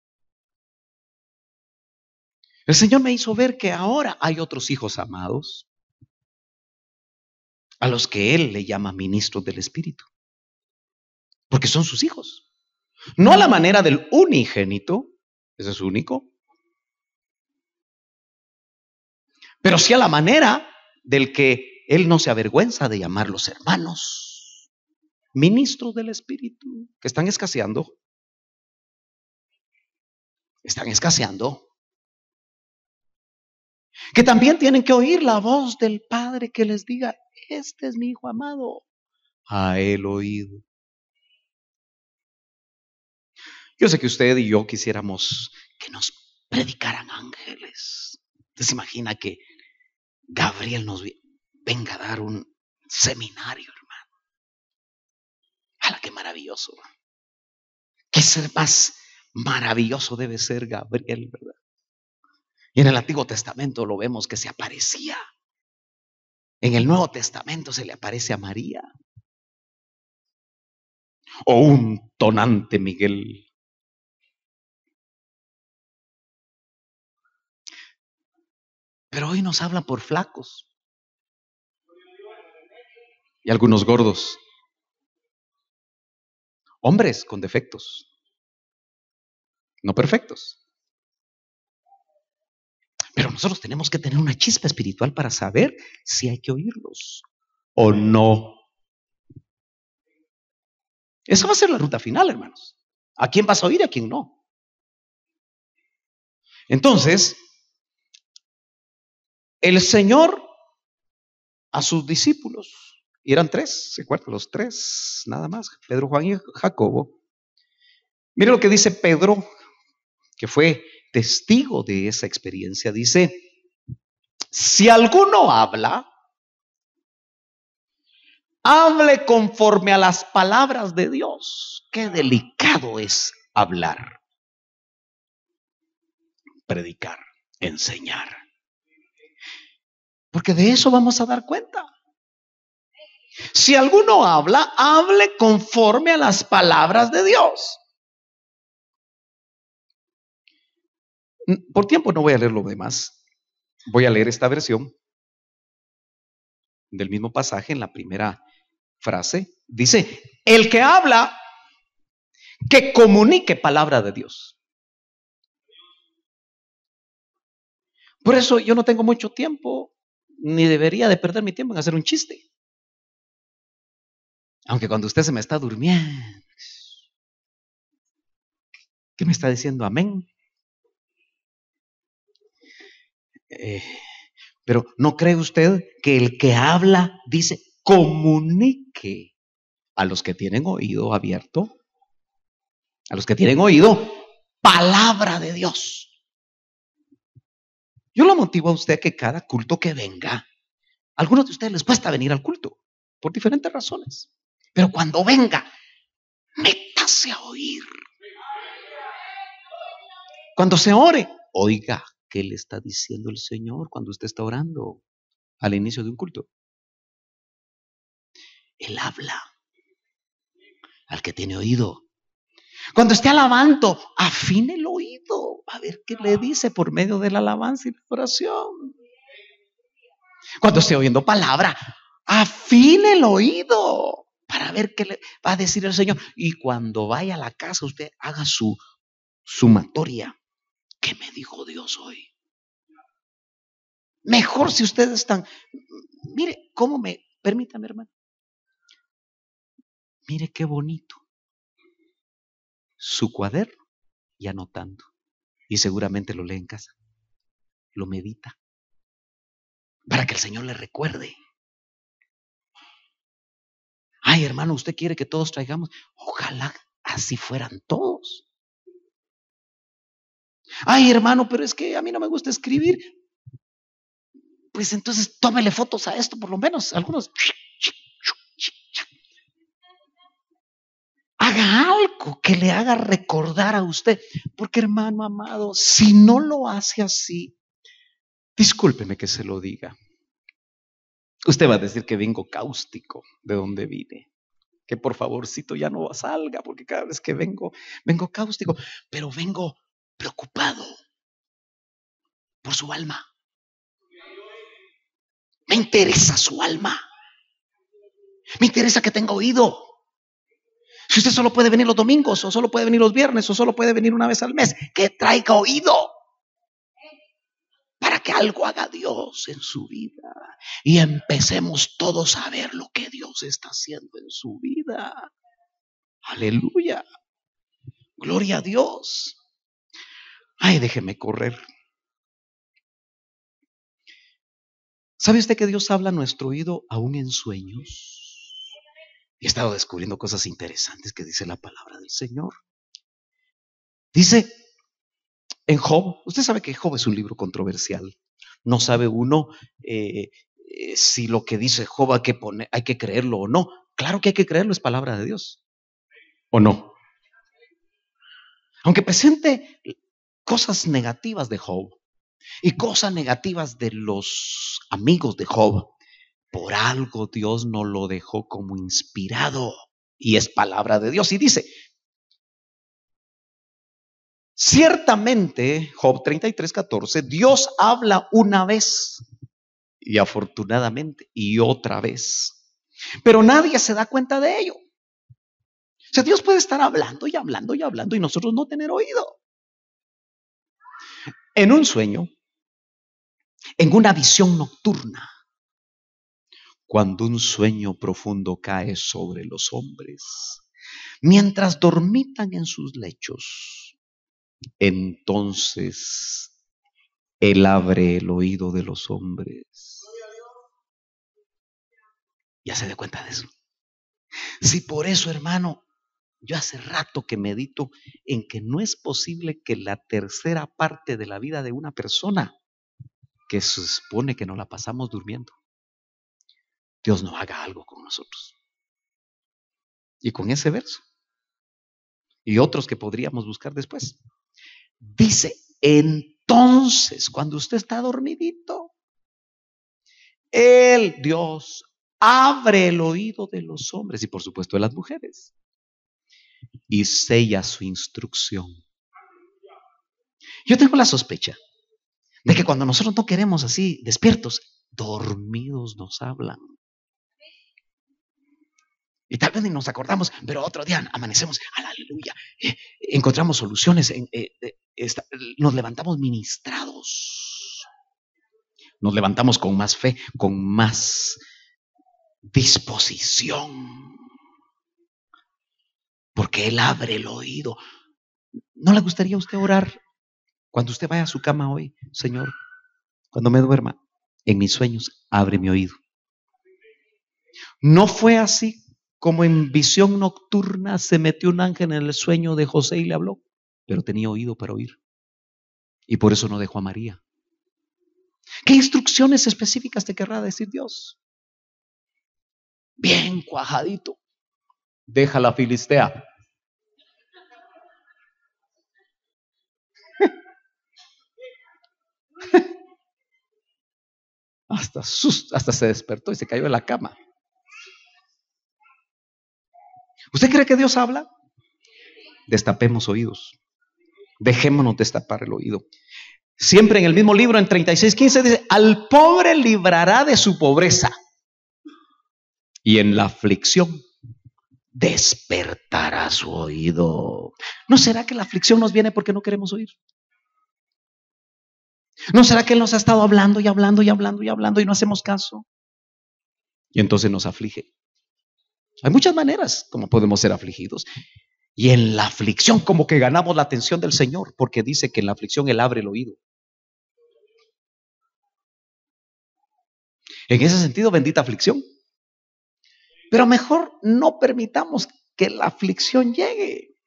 el Señor me hizo ver que ahora hay otros hijos amados a los que Él le llama ministros del Espíritu, porque son sus hijos. No a la manera del unigénito, ese es único, pero sí a la manera del que Él no se avergüenza de llamarlos hermanos, ministros del Espíritu, que están escaseando. Están escaseando. Que también tienen que oír la voz del Padre que les diga: este es mi hijo amado, a él oíd. Yo sé que usted y yo quisiéramos que nos predicaran ángeles. ¿Usted se imagina que Gabriel nos venga a dar un seminario, hermano? ¡Hala, qué maravilloso! ¿Qué ser más maravilloso debe ser Gabriel, verdad? Y en el Antiguo Testamento lo vemos que se aparecía. En el Nuevo Testamento se le aparece a María. O un tonante Miguel. Pero hoy nos habla por flacos y algunos gordos. Hombres con defectos, no perfectos. Pero nosotros tenemos que tener una chispa espiritual para saber si hay que oírlos o no. Esa va a ser la ruta final, hermanos. ¿A quién vas a oír y a quién no? Entonces, el Señor a sus discípulos, y eran tres, ¿se acuerdan? Los tres, nada más, Pedro, Juan y Jacobo. Mire lo que dice Pedro, que fue testigo de esa experiencia. Dice: si alguno habla, hable conforme a las palabras de Dios. Qué delicado es hablar, predicar, enseñar. Porque de eso vamos a dar cuenta. Si alguno habla, hable conforme a las palabras de Dios. Por tiempo no voy a leer lo demás. Voy a leer esta versión del mismo pasaje. En la primera frase dice: el que habla, que comunique palabra de Dios. Por eso yo no tengo mucho tiempo, ni debería de perder mi tiempo en hacer un chiste. Aunque cuando usted se me está durmiendo, ¿qué me está diciendo? Amén. Pero ¿no cree usted que el que habla dice comunique a los que tienen oído abierto? A los que tienen oído, palabra de Dios. Yo lo motivo a usted que cada culto que venga, a algunos de ustedes les cuesta venir al culto por diferentes razones. Pero cuando venga, métase a oír. Cuando se ore, oiga qué le está diciendo el Señor cuando usted está orando al inicio de un culto. Él habla al que tiene oído. Cuando esté alabando, afine el oído a ver qué le dice por medio de la alabanza y la oración. Cuando esté oyendo palabra, afine el oído para ver qué le va a decir el Señor. Y cuando vaya a la casa, usted haga su sumatoria. ¿Qué me dijo Dios hoy? Mejor si ustedes están, mire cómo permítame, hermano. Mire qué bonito. Su cuaderno y anotando. Y seguramente lo lee en casa. Lo medita. Para que el Señor le recuerde. Ay, hermano, usted quiere que todos traigamos. Ojalá así fueran todos. Ay, hermano, pero es que a mí no me gusta escribir. Pues entonces tómele fotos a esto, por lo menos, algunos. Haga algo que le haga recordar a usted. Porque, hermano amado, si no lo hace así, discúlpeme que se lo diga. Usted va a decir que vengo cáustico de donde vine. Que por favorcito ya no salga, porque cada vez que vengo cáustico. Pero vengo preocupado por su alma. Me interesa su alma. Me interesa que tenga oído. Si usted solo puede venir los domingos, o solo puede venir los viernes, o solo puede venir una vez al mes, que traiga oído para que algo haga Dios en su vida y empecemos todos a ver lo que Dios está haciendo en su vida. Aleluya, gloria a Dios. Ay, déjeme correr. ¿Sabe usted que Dios habla a nuestro oído aún en sueños? He estado descubriendo cosas interesantes que dice la palabra del Señor. Dice en Job, usted sabe que Job es un libro controversial. No sabe uno si lo que dice Job hay que creerlo o no. Claro que hay que creerlo, es palabra de Dios. ¿O no? Aunque presente cosas negativas de Job y cosas negativas de los amigos de Job, por algo Dios no lo dejó como inspirado y es palabra de Dios. Y dice, ciertamente, Job 33:14, Dios habla una vez y afortunadamente y otra vez, pero nadie se da cuenta de ello. O sea, Dios puede estar hablando y hablando y hablando y nosotros no tener oído. En un sueño, en una visión nocturna, cuando un sueño profundo cae sobre los hombres, mientras dormitan en sus lechos, entonces Él abre el oído de los hombres. Ya se da cuenta de eso. Sí, por eso, hermano, yo hace rato que medito en que no es posible que la tercera parte de la vida de una persona, que se supone que nos la pasamos durmiendo, Dios no haga algo con nosotros. Y con ese verso y otros que podríamos buscar después, dice, entonces, cuando usted está dormidito, Dios, abre el oído de los hombres y por supuesto de las mujeres y sella su instrucción. Yo tengo la sospecha de que cuando nosotros no queremos así despiertos, dormidos nos hablan. Y tal vez ni nos acordamos, pero otro día amanecemos, aleluya, encontramos soluciones, nos levantamos ministrados, nos levantamos con más fe, con más disposición, porque Él abre el oído. ¿No le gustaría a usted orar cuando usted vaya a su cama hoy? Señor, cuando me duerma, en mis sueños, abre mi oído. No fue así como en visión nocturna se metió un ángel en el sueño de José y le habló, pero tenía oído para oír. Y por eso no dejó a María. ¿Qué instrucciones específicas te querrá decir Dios? Bien cuajadito. Deja la filistea. Hasta se despertó y se cayó en la cama. ¿Usted cree que Dios habla? Destapemos oídos. Dejémonos destapar el oído. Siempre en el mismo libro, en 36:15, dice, al pobre librará de su pobreza y en la aflicción despertará su oído. ¿No será que la aflicción nos viene porque no queremos oír? ¿No será que Él nos ha estado hablando y hablando y hablando y hablando y no hacemos caso? Y entonces nos aflige. Hay muchas maneras como podemos ser afligidos. Y en la aflicción como que ganamos la atención del Señor, porque dice que en la aflicción Él abre el oído. En ese sentido, bendita aflicción. Pero mejor no permitamos que la aflicción llegue.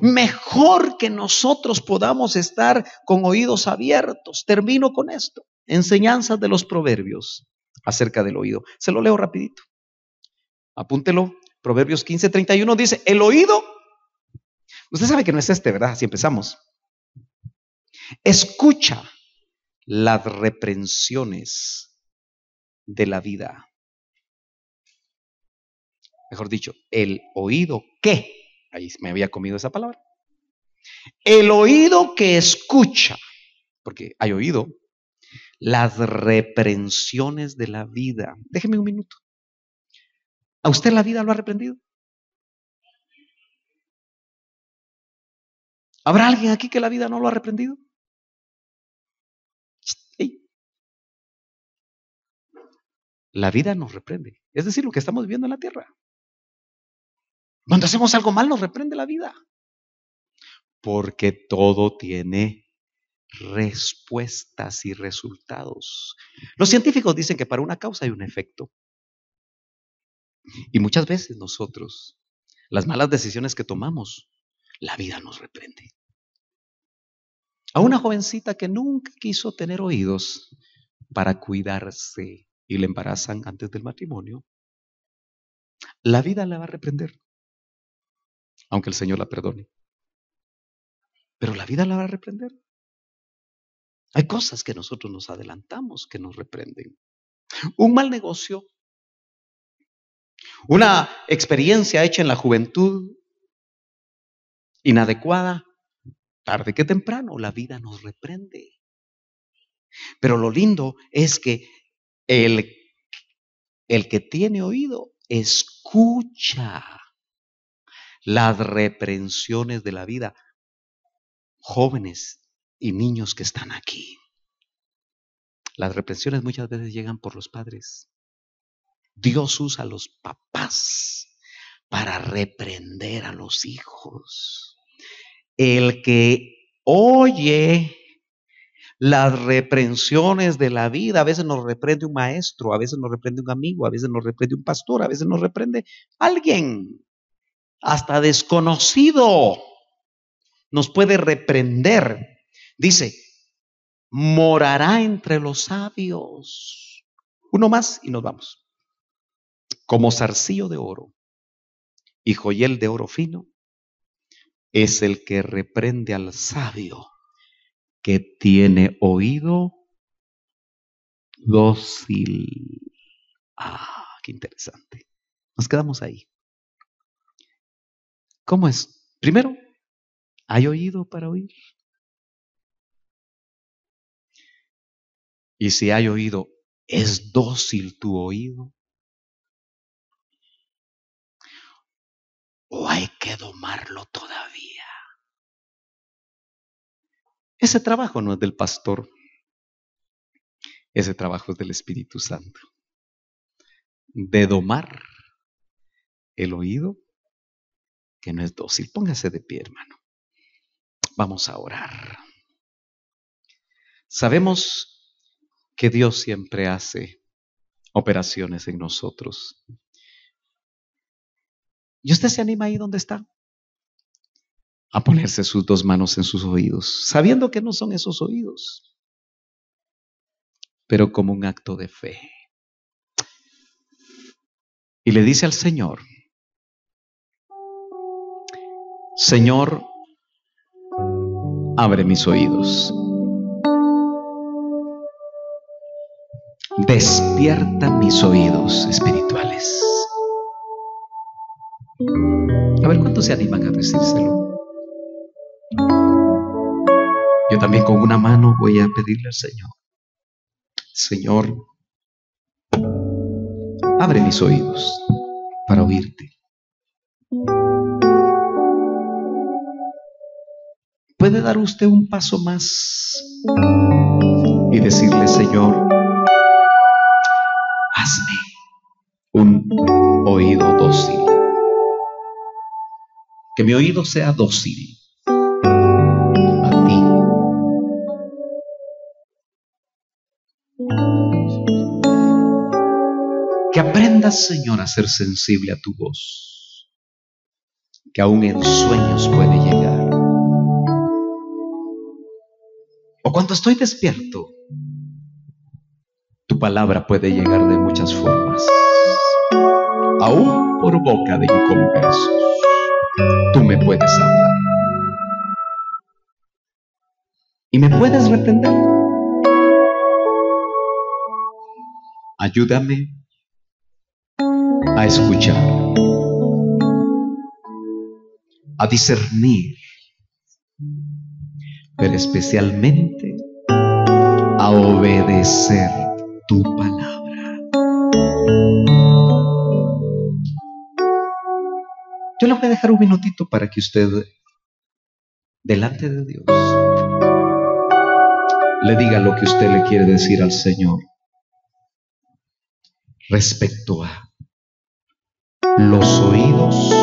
Mejor que nosotros podamos estar con oídos abiertos. Termino con esto. Enseñanzas de los proverbios acerca del oído. Se lo leo rapidito. Apúntelo. Proverbios 15:31 dice, el oído, usted sabe que no es ¿verdad? Si empezamos. Escucha las reprensiones de la vida. Mejor dicho, el oído que, ahí me había comido esa palabra. El oído que escucha, porque hay oído, las reprensiones de la vida. Déjeme un minuto. ¿A usted la vida lo ha reprendido? ¿Habrá alguien aquí que la vida no lo ha reprendido? Hey. La vida nos reprende. Es decir, lo que estamos viviendo en la tierra. Cuando hacemos algo mal nos reprende la vida. Porque todo tiene respuestas y resultados. Los científicos dicen que para una causa hay un efecto. Y muchas veces nosotros, las malas decisiones que tomamos, la vida nos reprende. A una jovencita que nunca quiso tener oídos para cuidarse y le embarazan antes del matrimonio, la vida la va a reprender, aunque el Señor la perdone. Pero la vida la va a reprender. Hay cosas que nosotros nos adelantamos que nos reprenden. Un mal negocio, una experiencia hecha en la juventud inadecuada, tarde que temprano la vida nos reprende. Pero lo lindo es que el que tiene oído escucha las reprensiones de la vida. Jóvenes y niños que están aquí. Las reprensiones muchas veces llegan por los padres. Dios usa a los papás para reprender a los hijos. El que oye las reprensiones de la vida, a veces nos reprende un maestro, a veces nos reprende un amigo, a veces nos reprende un pastor, a veces nos reprende alguien, hasta desconocido, nos puede reprender. Dice, morará entre los sabios. Uno más y nos vamos. Como zarcillo de oro y joyel de oro fino es el que reprende al sabio que tiene oído dócil. Qué interesante. Nos quedamos ahí. ¿Cómo es? Primero, ¿hay oído para oír? Y si hay oído, ¿es dócil tu oído? ¿O hay que domarlo todavía? Ese trabajo no es del pastor. Ese trabajo es del Espíritu Santo. De domar el oído que no es dócil. Póngase de pie, hermano. Vamos a orar. Sabemos que Dios siempre hace operaciones en nosotros. ¿Y usted se anima ahí donde está? A ponerse sus dos manos en sus oídos, sabiendo que no son esos oídos, pero como un acto de fe. Y le dice al Señor, Señor, abre mis oídos. Despierta mis oídos espirituales. A ver, ¿cuántos se animan a decírselo? Yo también con una mano voy a pedirle al Señor. Señor, abre mis oídos para oírte. ¿Puede dar usted un paso más y decirle, Señor, hazme un oído dócil? Que mi oído sea dócil a ti. Que aprendas, Señor, a ser sensible a tu voz. que aún en sueños puede llegar. O cuando estoy despierto, tu palabra puede llegar de muchas formas. Aún por boca de inconversos, tú me puedes hablar. Y me puedes reprender. Ayúdame a escuchar, a discernir, pero especialmente a obedecer tu palabra. Yo le voy a dejar un minutito para que usted, delante de Dios, le diga lo que usted le quiere decir al Señor respecto a los oídos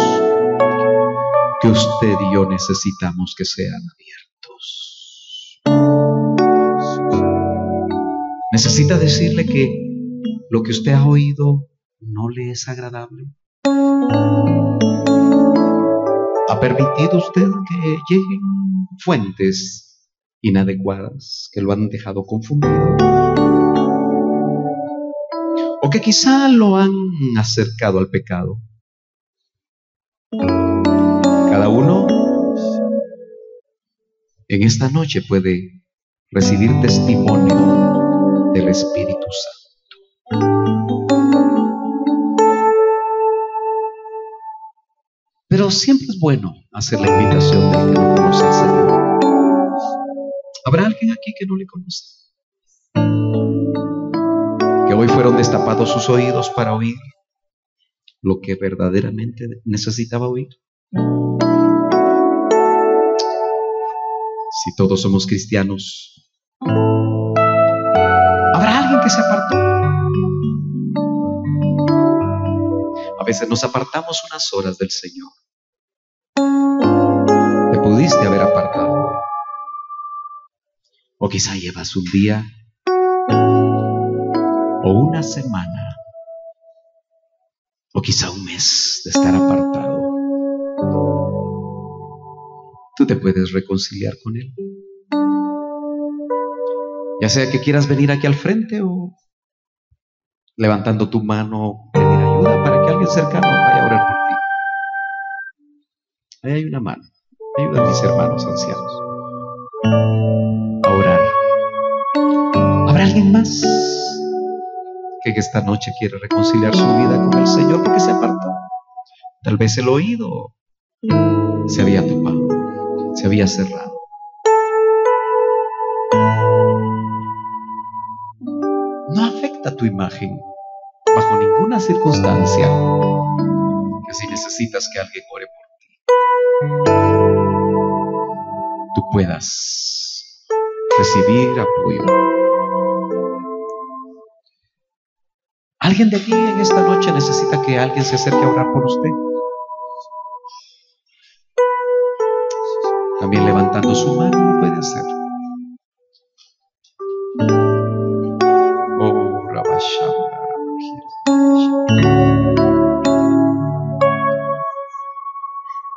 que usted y yo necesitamos que sean abiertos. Necesita decirle que lo que usted ha oído no le es agradable. ¿Ha permitido usted que lleguen fuentes inadecuadas que lo han dejado confundido? ¿O que quizá lo han acercado al pecado? Cada uno en esta noche puede recibir testimonio del Espíritu Santo. Pero siempre es bueno hacer la invitación del que no conoce al Señor. ¿Habrá alguien aquí que no le conoce? Que hoy fueron destapados sus oídos para oír lo que verdaderamente necesitaba oír. Si todos somos cristianos, ¿habrá alguien que se apartó? A veces nos apartamos unas horas del Señor. Te pudiste haber apartado hoy. O quizá llevas un día o una semana o quizá un mes de estar apartado. Tú te puedes reconciliar con Él. Ya sea que quieras venir aquí al frente o levantando tu mano, pedir ayuda para que alguien cercano vaya a orar por ti. Ahí hay una mano. Ayuda a mis hermanos ancianos a orar. ¿Habrá alguien más que esta noche quiere reconciliar su vida con el Señor porque se apartó? Tal vez el oído se había topado, se había cerrado. No afecta tu imagen bajo ninguna circunstancia. Que si necesitas que alguien ore por ti, tú puedas recibir apoyo. ¿Alguien de aquí en esta noche necesita que alguien se acerque a orar por usted? También levantando su mano lo puede hacer. Oh, Rabashanda.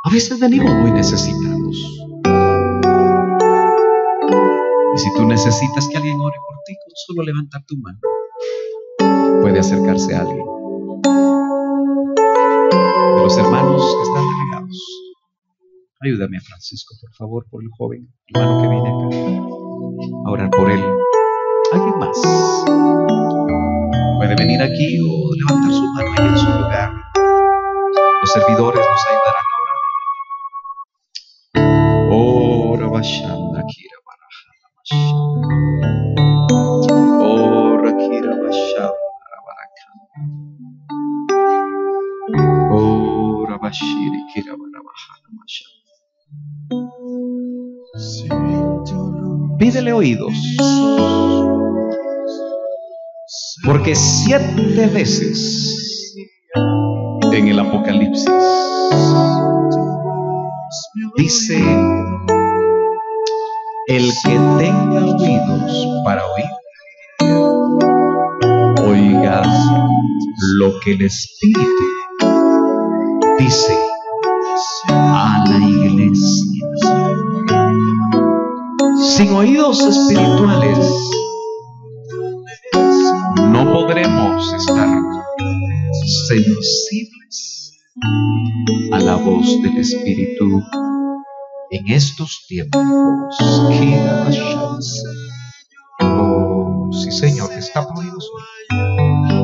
A veces venimos muy necesitados. Y si tú necesitas que alguien ore por ti, con solo levantar tu mano, puede acercarse a alguien de los hermanos que están delegados. Ayúdame a Francisco, por favor, por el joven hermano que viene acá, a orar por él. ¿Alguien más puede venir aquí o levantar su mano ahí en su lugar? Los servidores nos ayudarán a orar. Oh, Rabashanda, Kira Barajana, oh, Rakira Bashanda, Barakana, oh, Rabashiri, Kira Barajana, Mashanda. Pídele oídos, porque 7 veces en el Apocalipsis dice: el que tenga oídos para oír, oiga lo que el Espíritu dice a la iglesia. Sin oídos espirituales no podremos estar sensibles a la voz del Espíritu en estos tiempos. Oh, sí, Señor, destapa oídos hoy.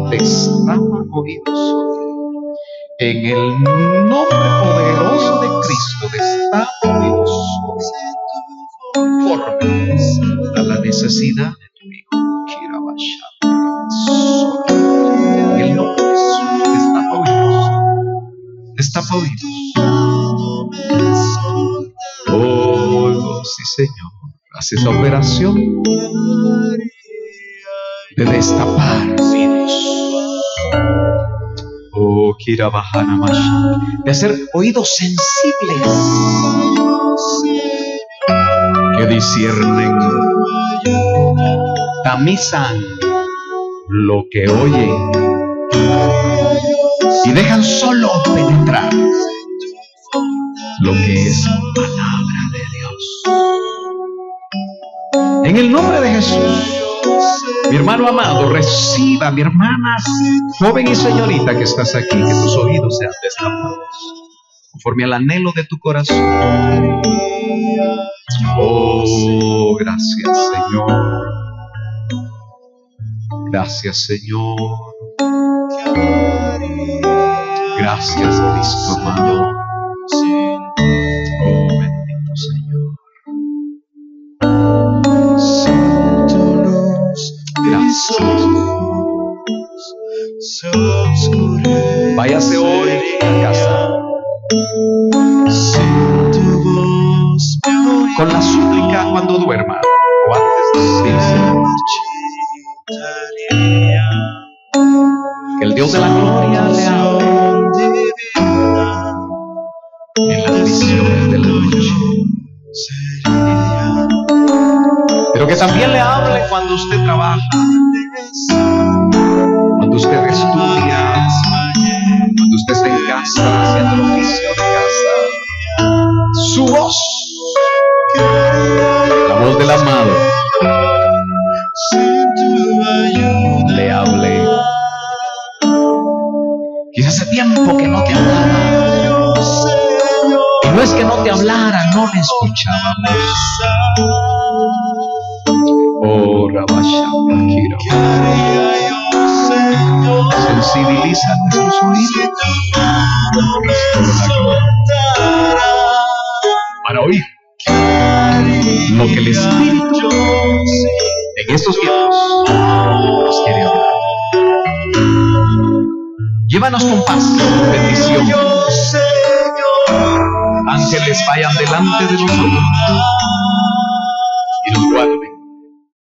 Destapa oídos hoy. En el nombre poderoso de Cristo, destapa oídos hoy. Conforme a la necesidad de tu Hijo. En el nombre de Jesús, destapa oídos. Destapa oídos. Oh, sí, Señor. Haz esa operación de destapar oídos. Oh, Kirabahana Masha, de hacer oídos sensibles que disciernen, tamizan lo que oyen y dejan solo penetrar lo que es palabra de Dios. En el nombre de Jesús, mi hermano amado, reciba, mi hermana, joven y señorita que estás aquí, que tus oídos sean destapados, conforme al anhelo de tu corazón. Oh, gracias, Señor. Gracias, Señor. Gracias, Cristo amado. Oh, bendito Señor. Gracias. Váyase hoy a casa con la súplica cuando duerma o antes de irse. Que el Dios de la gloria le hable en las visiones de la noche, pero que también le hable cuando usted trabaja, cuando usted estudia, cuando usted está en casa haciendo el oficio de casa. Su voz, la voz del amado, le hable. Quizás hace tiempo que no te hablaba, y no es que no te hablara, no le escuchábamos. Oh, Rabashamba, sensibiliza nuestros oídos para oír lo que el Espíritu en estos tiempos nos quiere hablar. Llévanos con paz, con bendición. Ángeles vayan delante de nosotros.